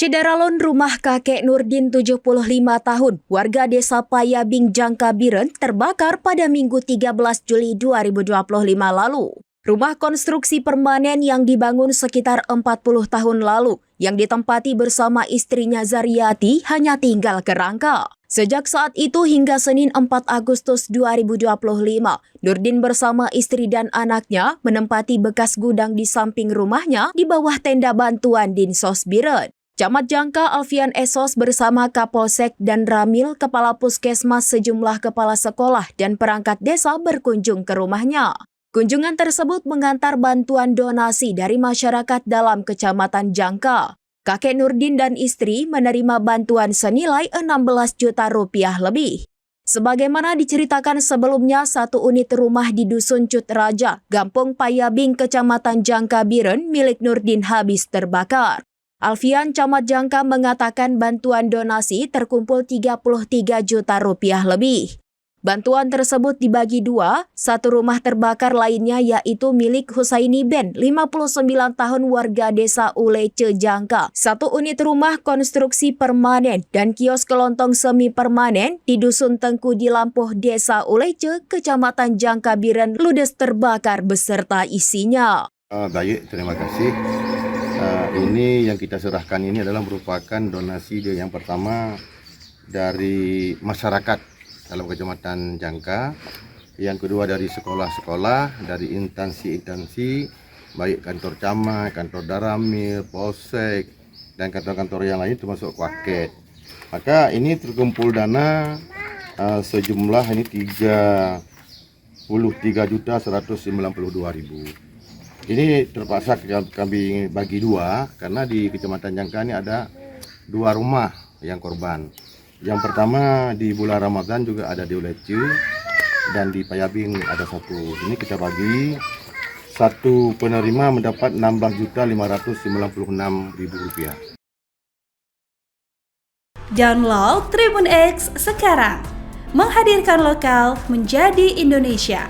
Syederalon rumah kakek Nurdin 75 tahun, warga desa Payabing Jangka Biren terbakar pada Minggu 13 Juli 2025 lalu. Rumah konstruksi permanen yang dibangun sekitar 40 tahun lalu, yang ditempati bersama istrinya Zaryati hanya tinggal kerangka. Sejak saat itu hingga Senin 4 Agustus 2025, Nurdin bersama istri dan anaknya menempati bekas gudang di samping rumahnya di bawah tenda bantuan Dinsos Biren. Camat Jangka Alfian Esos bersama Kapolsek dan Ramil, Kepala Puskesmas, sejumlah kepala sekolah dan perangkat desa berkunjung ke rumahnya. Kunjungan tersebut mengantar bantuan donasi dari masyarakat dalam Kecamatan Jangka. Kakek Nurdin dan istri menerima bantuan senilai 16 juta rupiah lebih. Sebagaimana diceritakan sebelumnya, satu unit rumah di Dusun Cut Raja, Gampung Payabing, Kecamatan Jangka Biren milik Nurdin habis terbakar. Alfian, Camat Jangka, mengatakan bantuan donasi terkumpul 33 juta rupiah lebih. Bantuan tersebut dibagi dua, satu rumah terbakar lainnya yaitu milik Husaini Ben, 59 tahun warga desa Ulece Jangka, satu unit rumah konstruksi permanen dan kios kelontong semi permanen di Dusun Tengku di Lampuh, desa Ulece, Kecamatan Jangka Biren, ludes terbakar beserta isinya. Baik, terima kasih. Ini yang kita serahkan ini adalah merupakan donasi yang pertama dari masyarakat dalam Kecamatan Jangka, yang kedua dari sekolah-sekolah, dari instansi-instansi, baik kantor camat, kantor Daramil, Polsek, dan kantor-kantor yang lain termasuk Waket. Maka ini terkumpul dana sejumlah ini 33.192.000. Ini terpaksa kami bagi dua karena di Kecamatan Jangka ini ada dua rumah yang korban. Yang pertama di bulan Ramadan juga ada di Ulece dan di Payabing ada satu. Ini kita bagi, satu penerima mendapat 16.596.000 rupiah. Download Tribun X sekarang, menghadirkan lokal menjadi Indonesia.